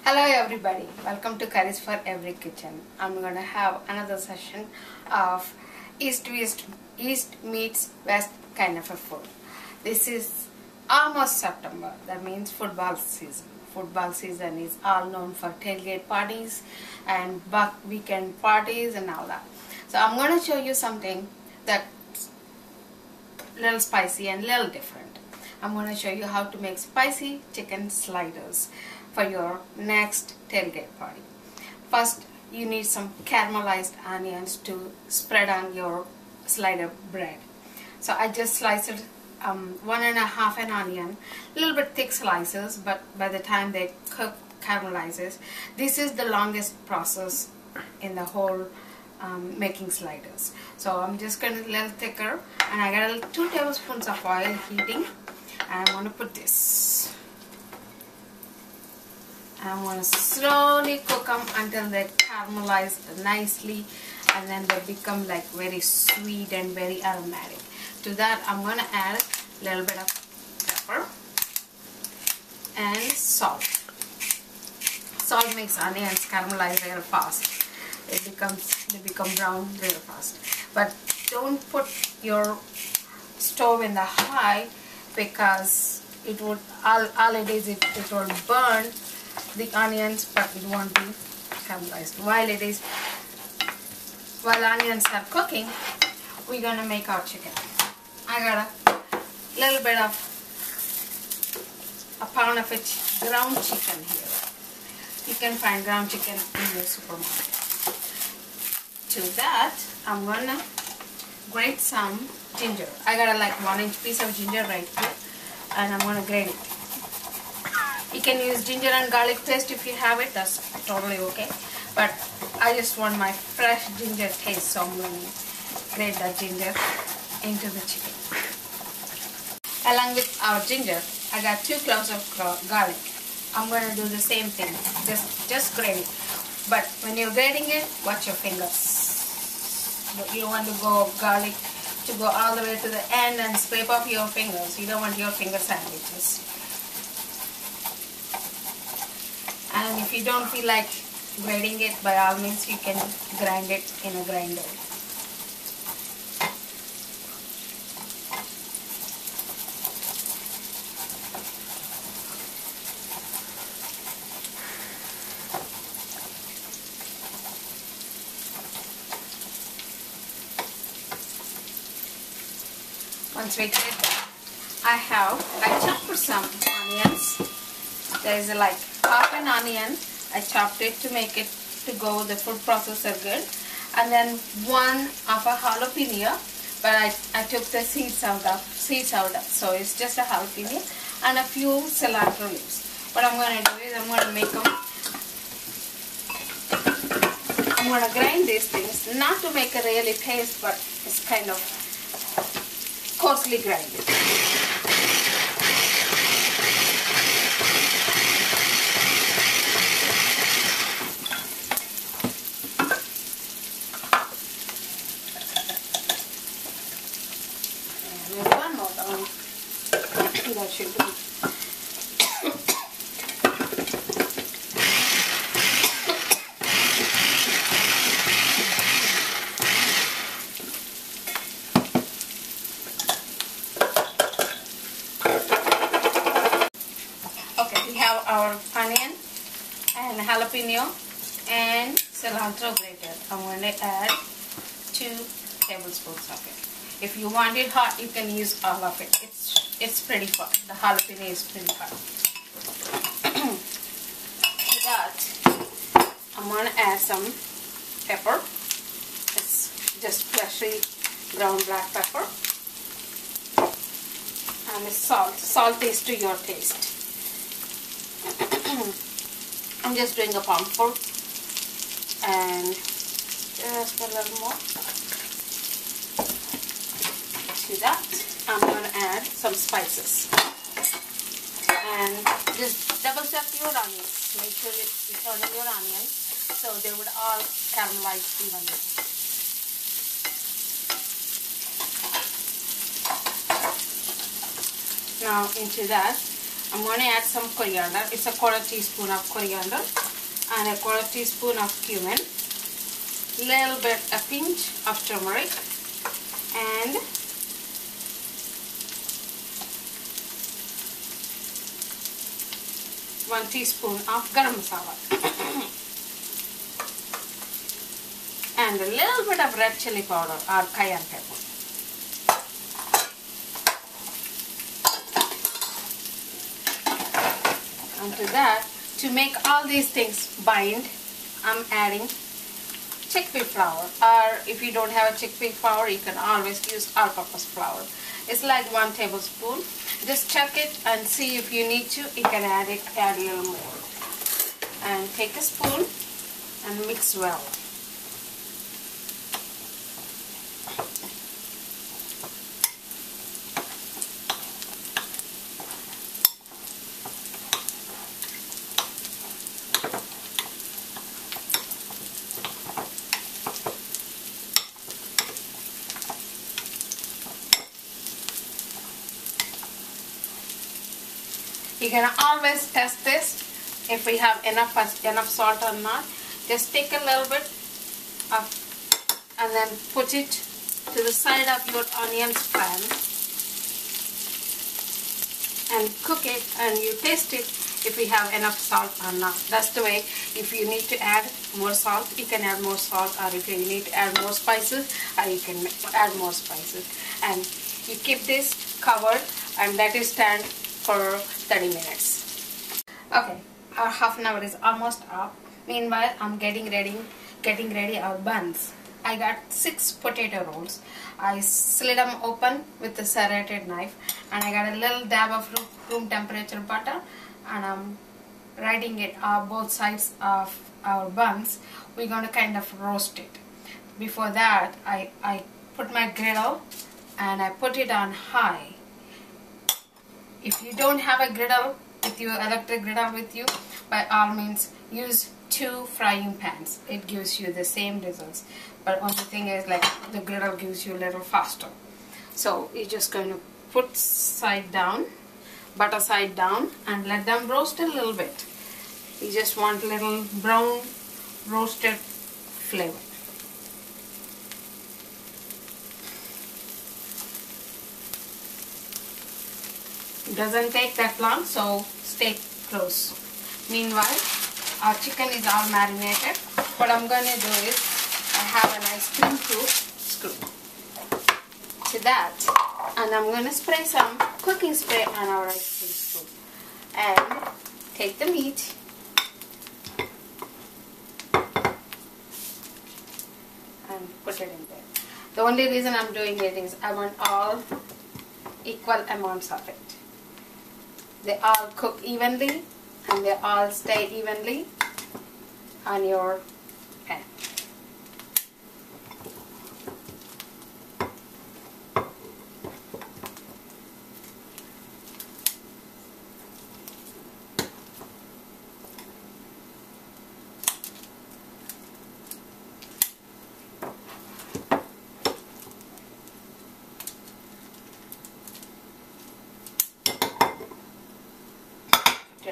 Hello everybody, welcome to Curries for Every Kitchen. I'm gonna have another session of East meets West kind of a food. This is almost September, that means football season. Football season is all known for tailgate parties and weekend parties and all that. So I'm gonna show you something that's a little spicy and a little different. I'm gonna show you how to make spicy chicken sliders for your next tailgate party. First, you need some caramelized onions to spread on your slider bread. So I just sliced 1.5 an onion, a little bit thick slices, but by the time they cook, caramelizes. This is the longest process in the whole making sliders. So I'm just going to a little thicker, and I got 2 tablespoons of oil heating, and I'm going to put this. I'm going to slowly cook them until they caramelize nicely, and then they become like very sweet and very aromatic. To that I'm going to add a little bit of pepper and salt. Salt makes onions caramelize very fast. They become brown very fast. But don't put your stove in the high, because it would all it is it will burn the onions, but it won't be caramelized. While onions are cooking, we're gonna make our chicken. I got a little bit of a pound of ground chicken here. You can find ground chicken in the supermarket. To that, I'm gonna grate some ginger. I got a 1-inch piece of ginger right here, and I'm gonna grate it. You can use ginger and garlic paste if you have it, that's totally okay. But I just want my fresh ginger taste, so I'm going to grate that ginger into the chicken. Along with our ginger, I got 2 cloves of garlic. I'm going to do the same thing, just grate it. But when you're grating it, watch your fingers. You don't want to go garlic to go all the way to the end and scrape off your fingers. You don't want your finger sandwiches. And if you don't feel like grating it, by all means you can grind it in a grinder. Once we grate that, I chopped some onions. There is half an onion. I chopped it to make it to go the food processor good, and then 1 of a jalapeno, but I took the seeds out, so it's just a jalapeno, and a few cilantro leaves. What I'm going to do is I'm going to grind these things, not to make a really paste, but it's kind of coarsely grinded. That should be. Okay, we have our onion and jalapeno and cilantro grated. I'm going to add 2 tablespoons of it. If you want it hot, you can use all of it. It's pretty hot. The jalapeno is pretty hot. To that, I'm going to add some pepper. It's just freshly ground black pepper. And salt. Salt is to your taste. I'm just doing a palmful. And just a little more. To that, I'm going to add some spices, and just double check your onions. Make sure you turn in your onions so they would all caramelize evenly. Now into that I'm going to add some coriander. It's a 1/4 teaspoon of coriander and a 1/4 teaspoon of cumin. Little bit, a pinch of turmeric, and one teaspoon of garam masala. And a little bit of red chili powder or cayenne pepper. And to that, to make all these things bind, I'm adding chickpea flour, or if you don't have a chickpea flour, you can always use all-purpose flour. It's like 1 tablespoon. Just check it and see if you need to. You can add a little more. And take a spoon and mix well. You can always test this if we have enough salt or not. Just take a little bit of and then put it to the side of your onions pan and cook it, and you taste it if we have enough salt or not. That's the way. If you need to add more salt, you can add more salt, or if you need to add more spices, you can add more spices. And you keep this covered and let it stand for 30 minutes. Okay, our half an hour is almost up. Meanwhile, I'm getting ready our buns. I got 6 potato rolls. I slit them open with a serrated knife, and I got a little dab of room temperature butter, and I'm writing it on both sides of our buns. We're going to kind of roast it. Before that, I put my griddle and I put it on high. If you don't have a griddle with you, electric griddle with you, by all means use 2 frying pans. It gives you the same results, but only thing is, like, the griddle gives you a little faster. So you're just going to put side down, butter side down, and let them roast a little bit. You just want a little brown roasted flavor. It doesn't take that long, so stay close. Meanwhile, our chicken is all marinated. What I'm going to do is, I have an ice cream screw to that, and I'm going to spray some cooking spray on our ice cream screw, and take the meat and put it in there. The only reason I'm doing it is I want all equal amounts of it. They all cook evenly and they all stay evenly on your pan.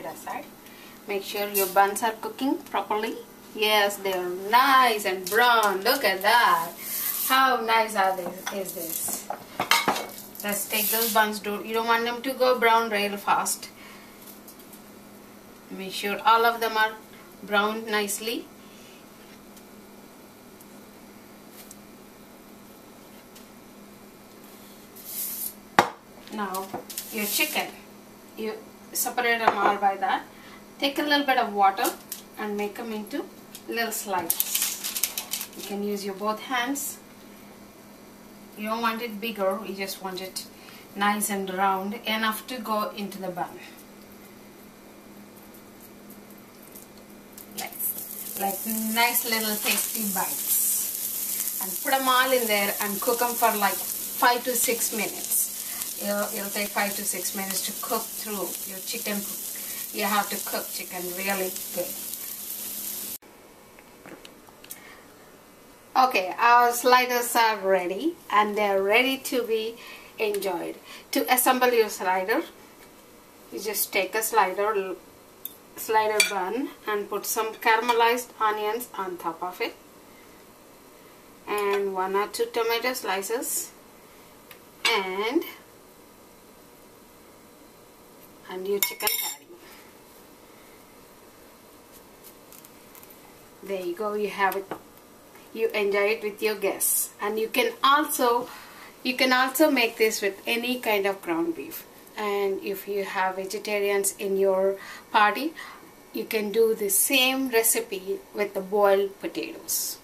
Aside. Make sure your buns are cooking properly. Yes, they are nice and brown. Look at that. How nice is this? Let's take those buns. You don't want them to go brown real fast. Make sure all of them are browned nicely. Now your chicken, you separate them all by that. Take a little bit of water and make them into little slices. You can use your both hands. You don't want it bigger, you just want it nice and round, enough to go into the bun. Like nice little tasty bites. And put them all in there and cook them for like 5 to 6 minutes. It'll take 5 to 6 minutes to cook through your chicken. You have to cook chicken really good. Okay, our sliders are ready and they're ready to be enjoyed. To assemble your slider, You just take a slider bun and put some caramelized onions on top of it, and 1 or 2 tomato slices, and your chicken patty. There you go, you have it. You enjoy it with your guests. And you can also make this with any kind of ground beef. And if you have vegetarians in your party, you can do the same recipe with the boiled potatoes.